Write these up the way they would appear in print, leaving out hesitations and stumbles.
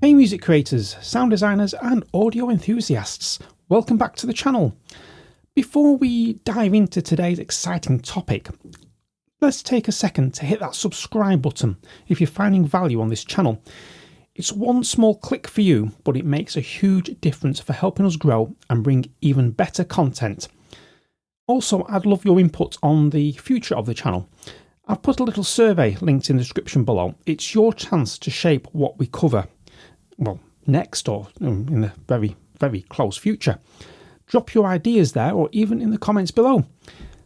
Hey music creators, sound designers and audio enthusiasts, welcome back to the channel. Before we dive into today's exciting topic, let's take a second to hit that subscribe button if you're finding value on this channel. It's one small click for you, but it makes a huge difference for helping us grow and bring even better content. Also, I'd love your input on the future of the channel. I've put a little survey linked in the description below. It's your chance to shape what we cover. Well, next or in the very, very close future. Drop your ideas there or even in the comments below.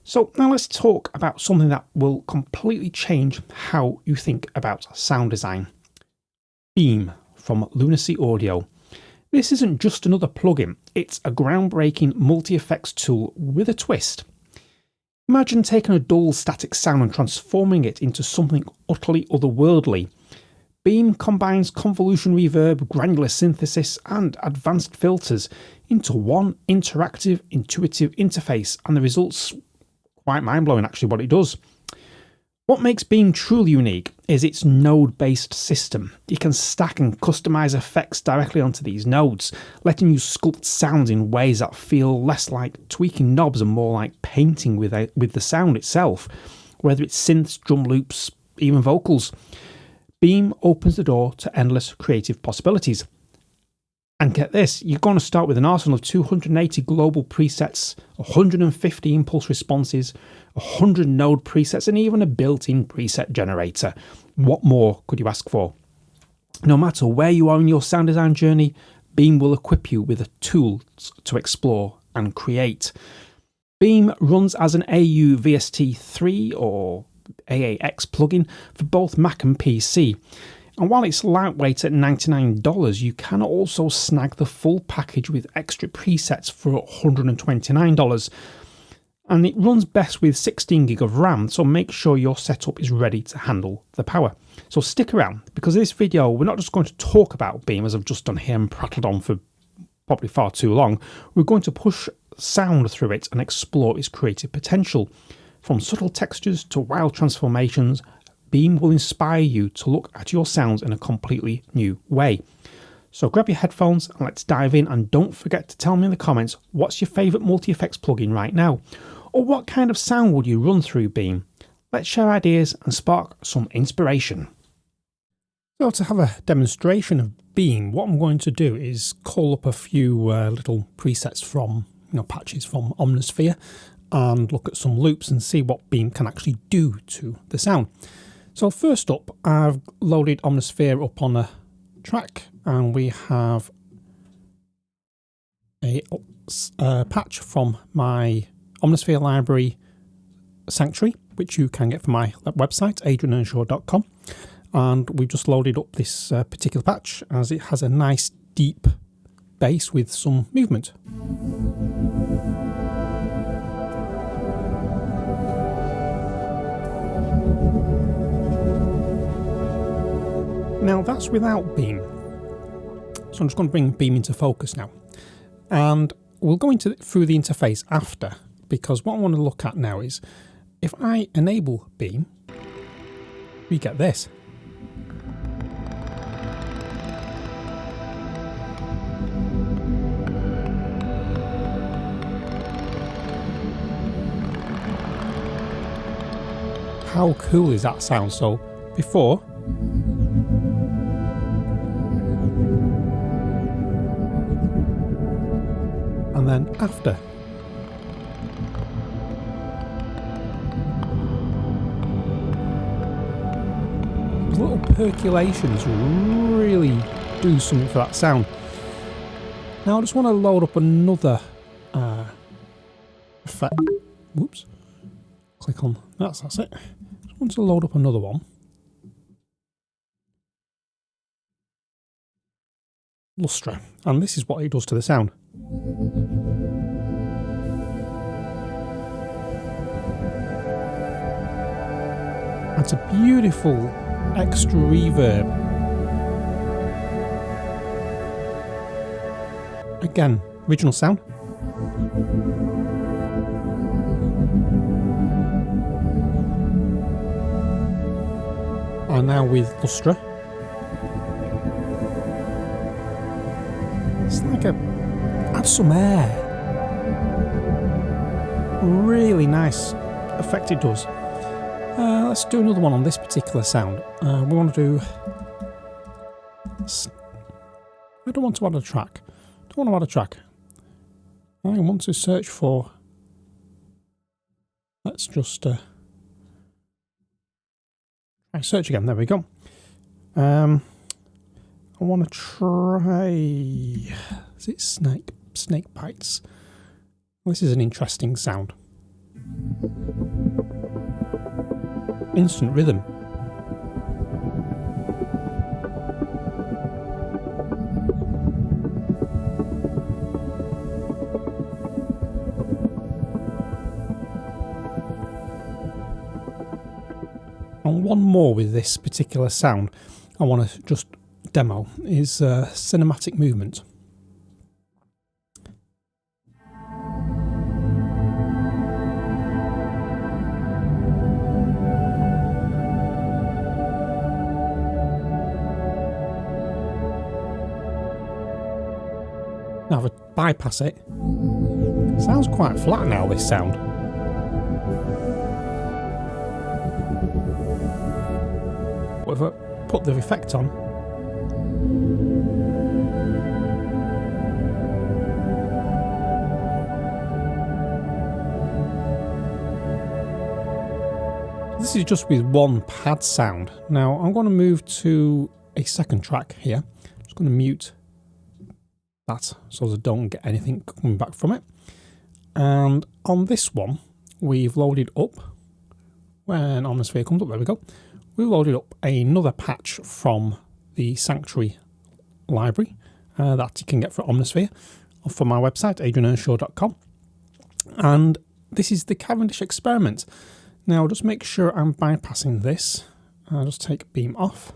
So now let's talk about something that will completely change how you think about sound design. Beam from Lunacy Audio. This isn't just another plugin, it's a groundbreaking multi-effects tool with a twist. Imagine taking a dull static sound and transforming it into something utterly otherworldly. Beam combines convolution reverb, granular synthesis and advanced filters into one interactive, intuitive interface, and the result's quite mind-blowing actually what it does. What makes Beam truly unique is its node-based system. You can stack and customize effects directly onto these nodes, letting you sculpt sounds in ways that feel less like tweaking knobs and more like painting with the sound itself, whether it's synths, drum loops, even vocals. Beam opens the door to endless creative possibilities. And get this, you're going to start with an arsenal of 280 global presets, 150 impulse responses, 100 node presets, and even a built-in preset generator. What more could you ask for? No matter where you are in your sound design journey, Beam will equip you with the tools to explore and create. Beam runs as an AU VST3 or AAX plugin for both Mac and PC. And while it's lightweight at $99, you can also snag the full package with extra presets for $129. And it runs best with 16 gig of RAM, so make sure your setup is ready to handle the power. So stick around, because in this video we're not just going to talk about Beam as I've just done here and prattled on for probably far too long. We're going to push sound through it and explore its creative potential. From subtle textures to wild transformations, Beam will inspire you to look at your sounds in a completely new way. So grab your headphones and let's dive in, and don't forget to tell me in the comments what's your favourite multi-effects plugin right now, or what kind of sound would you run through Beam. Let's share ideas and spark some inspiration. So to have a demonstration of Beam, what I'm going to do is call up a few little presets from, patches from Omnisphere, and look at some loops and see what Beam can actually do to the sound. So first up, I've loaded Omnisphere up on a track, and we have a patch from my Omnisphere library Sanctuary, which you can get from my website, adrianearnshaw.com. And we've just loaded up this particular patch as it has a nice deep bass with some movement. Now that's without Beam, so I'm just going to bring Beam into focus now, and we'll go through the interface after, because what I want to look at now is if I enable Beam, we get this. How cool is that sound? So before, and then after. Those little percolations really do something for that sound. Now I just want to load up another effect. Whoops. Click on that's it. Just want to load up another one. Lustre, and this is what it does to the sound. That's a beautiful extra reverb. Again, original sound. And now with Lustre. add some air. Really nice effect it does. Let's do another one on this particular sound. We want to do... I don't want to add a track. I want to search for... Let's just... try search again. There we go. I want to try... Is it snake bites? This is an interesting sound. Instant rhythm. And one more with this particular sound I want to just demo is cinematic movement. Now if I bypass it, sounds quite flat now, this sound. But if I put the effect on, this is just with one pad sound. Now I'm going to move to a second track here. I'm just going to mute that so I don't get anything coming back from it. And on this one, we've loaded up, when Omnisphere comes up, there we go, we've loaded up another patch from the Sanctuary library that you can get from Omnisphere from my website, adrianearnshaw.com. And this is the Cavendish experiment. Now just make sure I'm bypassing this. I'll just take beam off.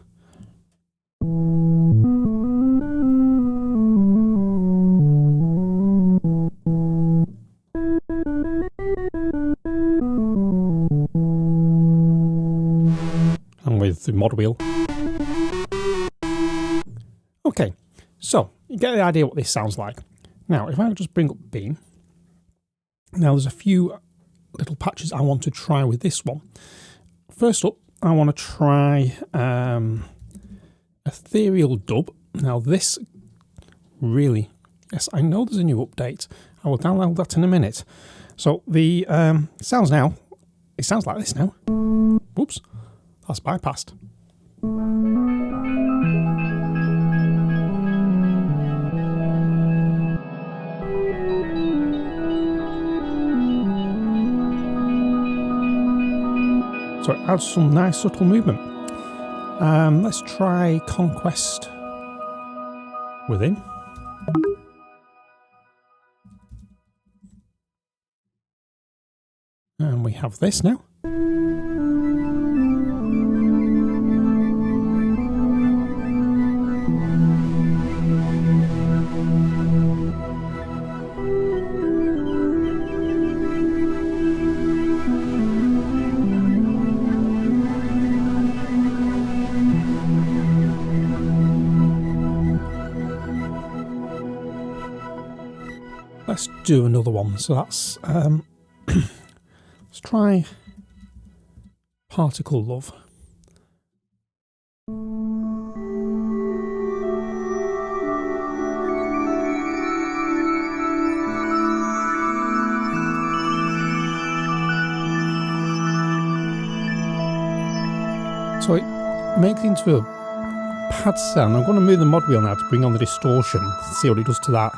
And with the mod wheel. Okay, so you get the idea what this sounds like. Now, if I just bring up beam, now there's a few little patches I want to try with this one. First up, I want to try ethereal dub. Now this really, yes, I know there's a new update. I will download that in a minute. So the sounds now, it sounds like this now. Whoops, that's bypassed. So it adds some nice subtle movement. Let's try Conquest Within. And we have this now. Let's do another one. So that's let's try Particle Love. So it makes it into a pad sound. I'm going to move the mod wheel now to bring on the distortion, see what it does to that.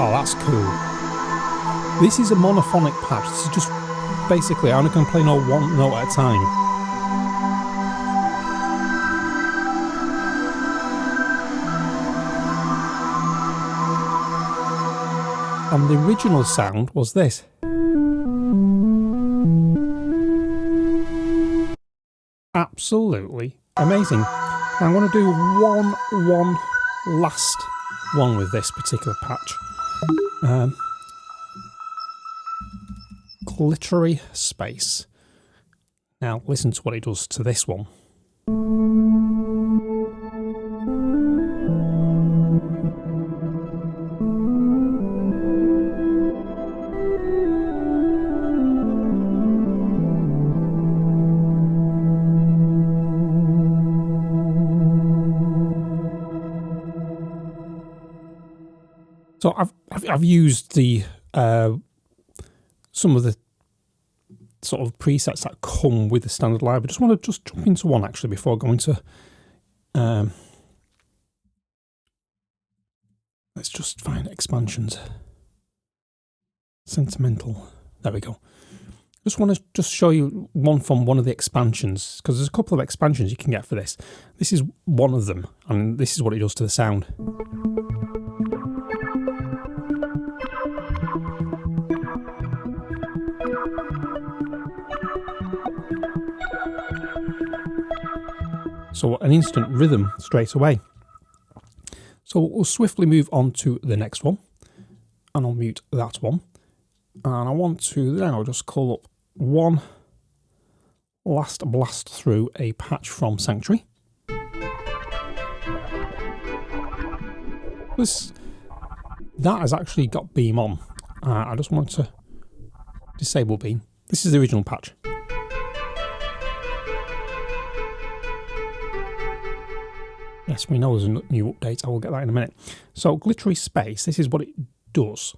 Oh, that's cool. This is a monophonic patch. This is just basically, I only can play note one note at a time. And the original sound was this. Absolutely amazing. Now I'm going to do one last one with this particular patch. Glittery Space. Now listen to what it does to this one. So I've used the some of the sort of presets that come with the standard library. I just want to jump into one actually before going to let's just find expansions. Sentimental. There we go. Just want to just show you one from one of the expansions, because there's a couple of expansions you can get for this. This is one of them, and this is what it does to the sound. So an instant rhythm straight away. So we'll swiftly move on to the next one, and I'll mute that one. And I want to now just call up one last blast through a patch from Sanctuary. That has actually got beam on. I just want to disable beam. This is the original patch. Yes, we know there's a new update. I will get that in a minute. So glittery space, this is what it does.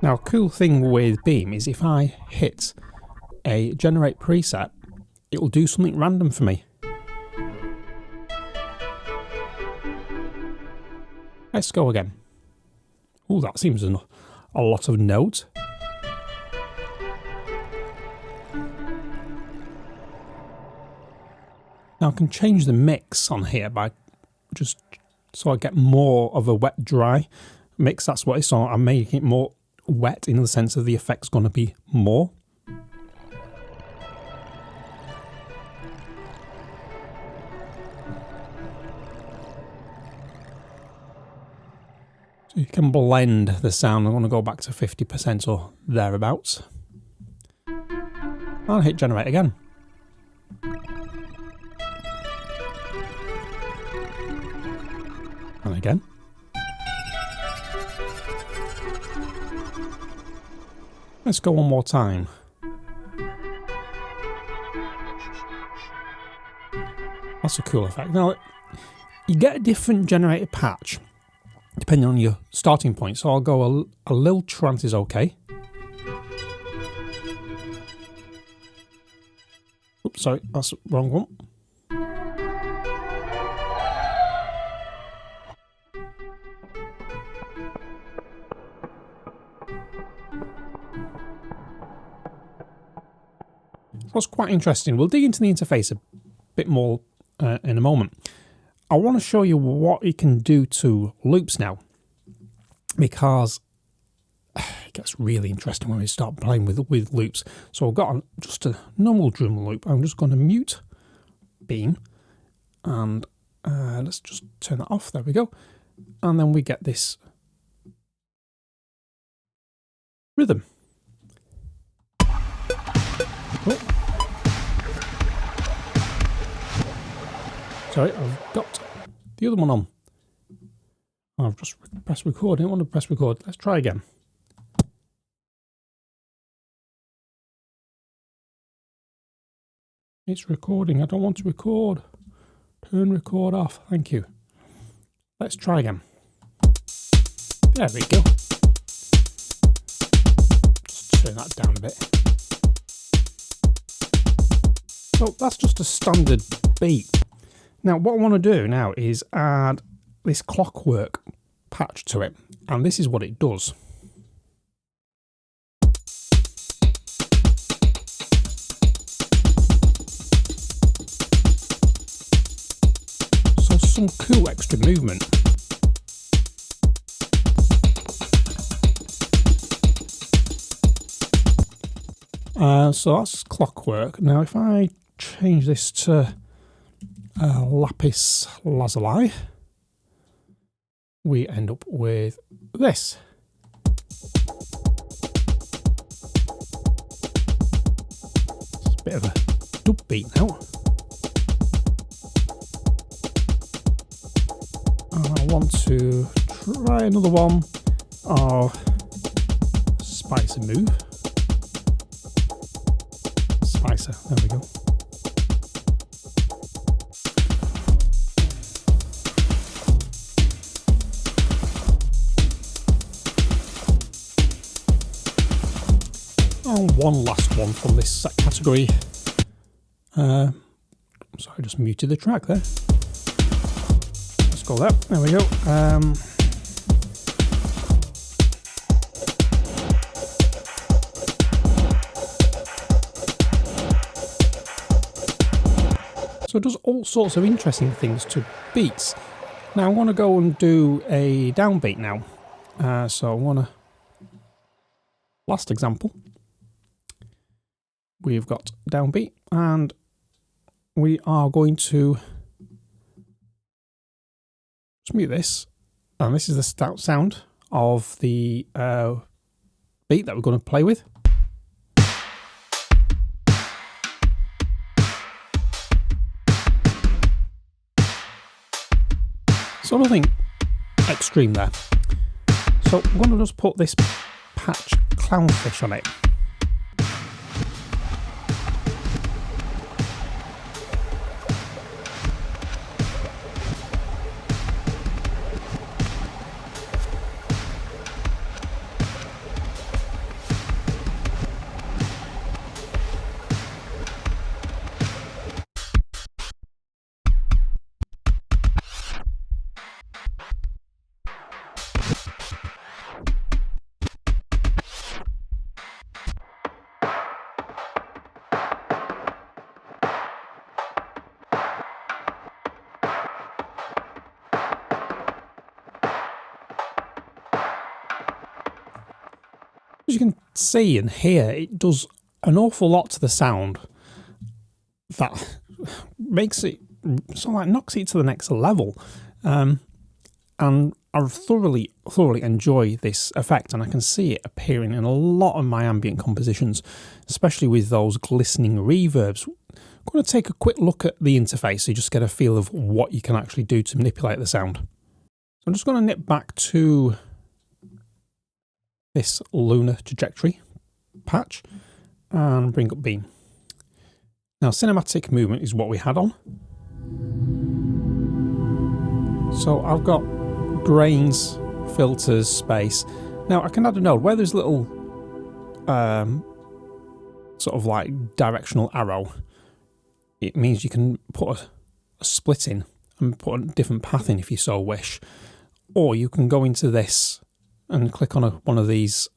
Now, a cool thing with Beam is if I hit a generate preset, it will do something random for me. Let's go again. Oh, that seems a lot of notes. Now I can change the mix on here by just so I get more of a wet dry mix. That's what it's. So I'm making it more wet in the sense of the effect's going to be more. So you can blend the sound. I want to go back to 50% or thereabouts. I'll hit generate again. And again. Let's go one more time. That's a cool effect. Now, you get a different generated patch depending on your starting point. So I'll go a little trance is okay. Oops, sorry, that's the wrong one. That's quite interesting. We'll dig into the interface a bit more in a moment. I want to show you what you can do to loops now, because it gets really interesting when we start playing with loops. So I've got just a normal drum loop. I'm just going to mute Beam, and let's just turn that off. There we go. And then we get this rhythm. Oh. Sorry, I've got the other one on. I've just pressed record. I didn't want to press record. Let's try again. It's recording. I don't want to record. Turn record off. Thank you. Let's try again. There we go. Just turn that down a bit. So that's just a standard beat. Now what I want to do now is add this clockwork patch to it, and this is what it does. So some cool extra movement. So that's clockwork. Now if I change this to lapis lazuli, we end up with this. It's a bit of a dub beat now. And I want to try another one of Spicy Move. spicer. There we go. And one last one from this set category. Sorry, I just muted the track there. Let's go there. There we go. So it does all sorts of interesting things to beats. Now I want to go and do a downbeat now. So I want to... Last example. We've got downbeat and we are going to just mute this. And this is the sound of the beat that we're going to play with. So nothing extreme there. So I'm going to just put this patch clownfish on it. As you can see and hear, it does an awful lot to the sound that makes it sort of like knocks it to the next level. And I thoroughly enjoy this effect, and I can see it appearing in a lot of my ambient compositions, especially with those glistening reverbs. I'm going to take a quick look at the interface so you just get a feel of what you can actually do to manipulate the sound. So I'm just going to nip back to this lunar trajectory patch and bring up beam. Now cinematic movement is what we had on. So I've got grains, filters, space. Now I can add a node where there's little sort of like directional arrow. It means you can put a split in and put a different path in if you so wish. Or you can go into this and click on one of these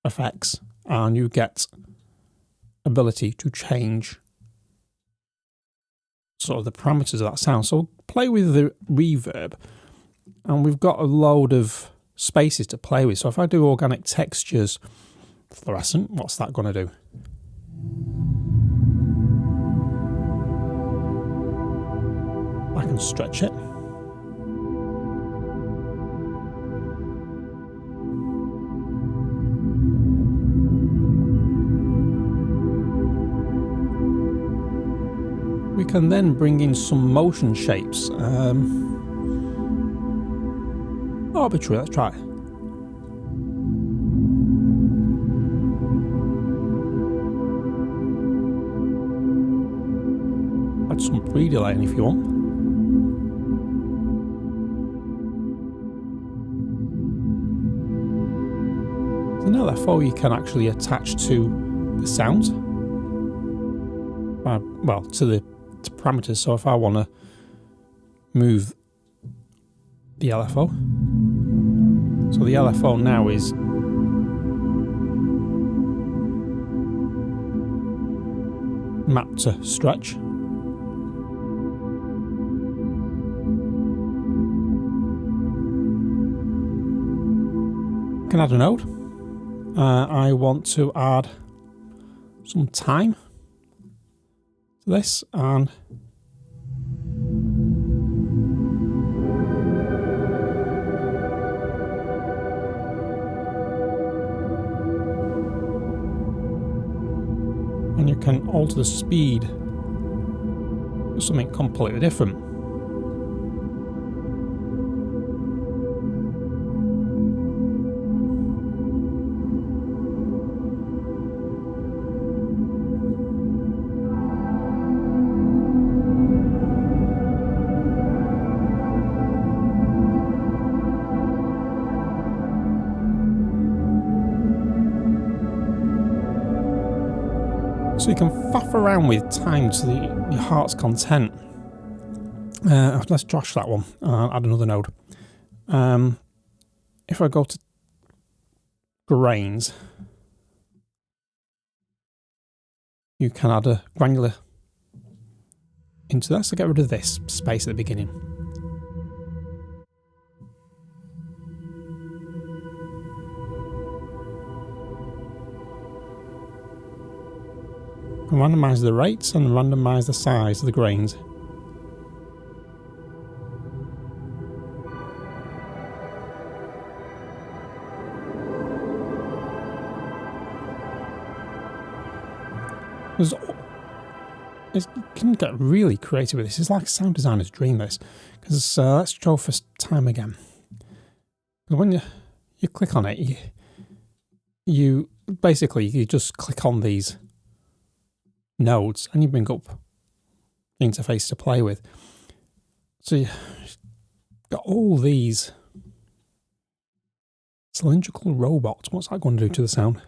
effects and you get ability to change sort of the parameters of that sound. So play with the reverb and we've got a load of spaces to play with. So if I do organic textures, fluorescent, what's that going to do? I can stretch it. We can then bring in some motion shapes. Arbitrary, let's try. Add some pre-delay in if you want. So now therefore you can actually attach to the sounds. Well, to the parameters. So if I want to move the LFO, so the LFO now is mapped to stretch. I can add a node. I want to add some time to this and you can alter the speed to something completely different. So you can faff around with time to your heart's content. Let's trash that one. Add another node. If I go to grains, you can add a granular into that. So get rid of this space at the beginning. And randomise the rates and randomise the size of the grains. You can get really creative with this. It's like a sound designer's dream, this. Because let's draw for time again. When you click on it, you basically you just click on these nodes and you bring up the interface to play with. So you've got all these cylindrical robots. What's that going to do to the sound?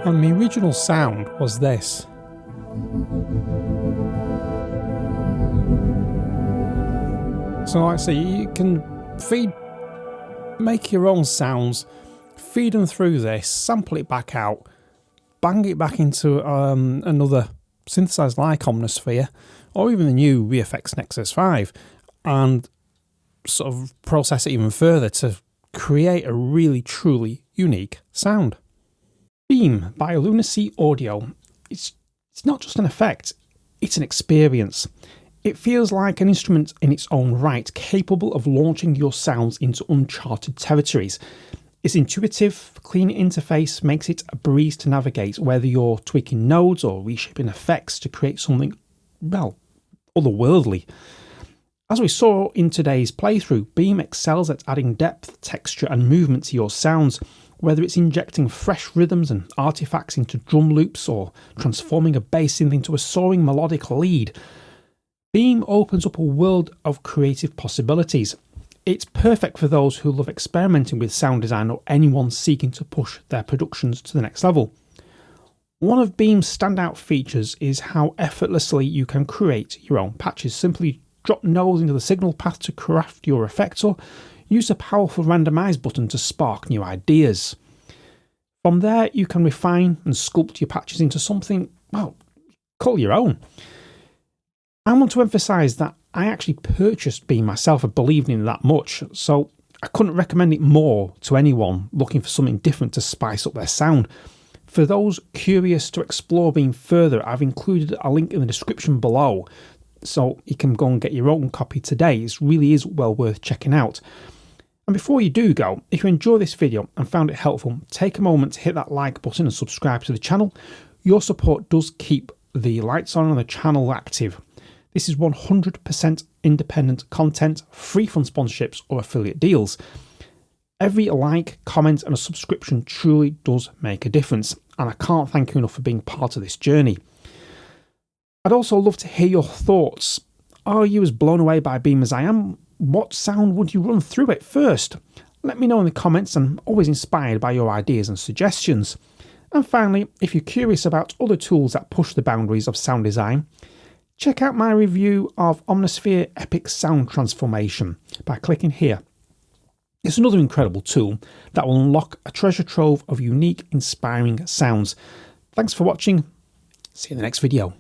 And the original sound was this. So like I say, you can make your own sounds, feed them through this, sample it back out, bang it back into another synthesizer like Omnisphere, or even the new VFX Nexus 5, and sort of process it even further to create a really truly unique sound. Beam by Lunacy Audio. It's not just an effect, it's an experience. It feels like an instrument in its own right, capable of launching your sounds into uncharted territories. Its intuitive, clean interface makes it a breeze to navigate, whether you're tweaking nodes or reshaping effects to create something, well, otherworldly. As we saw in today's playthrough, Beam excels at adding depth, texture and movement to your sounds, whether it's injecting fresh rhythms and artifacts into drum loops or transforming a bass synth into a soaring melodic lead. Beam opens up a world of creative possibilities. It's perfect for those who love experimenting with sound design or anyone seeking to push their productions to the next level. One of Beam's standout features is how effortlessly you can create your own patches. Simply drop nodes into the signal path to craft your effects, or use a powerful randomize button to spark new ideas. From there, you can refine and sculpt your patches into something, well, call your own. I want to emphasise that I actually purchased Beam myself and believed in it that much, so I couldn't recommend it more to anyone looking for something different to spice up their sound. For those curious to explore Beam further, I've included a link in the description below, so you can go and get your own copy today. It really is well worth checking out. And before you do go, if you enjoy this video and found it helpful, take a moment to hit that like button and subscribe to the channel. Your support does keep the lights on and the channel active. This is 100% independent content, free from sponsorships or affiliate deals. Every like, comment and a subscription truly does make a difference, and I can't thank you enough for being part of this journey. I'd also love to hear your thoughts. Are you as blown away by Beam as I am? What sound would you run through it first? Let me know in the comments. I'm always inspired by your ideas and suggestions. And finally, if you're curious about other tools that push the boundaries of sound design, check out my review of Omnisphere Epic Sound Transformation by clicking here. It's another incredible tool that will unlock a treasure trove of unique, inspiring sounds. Thanks for watching. See you in the next video.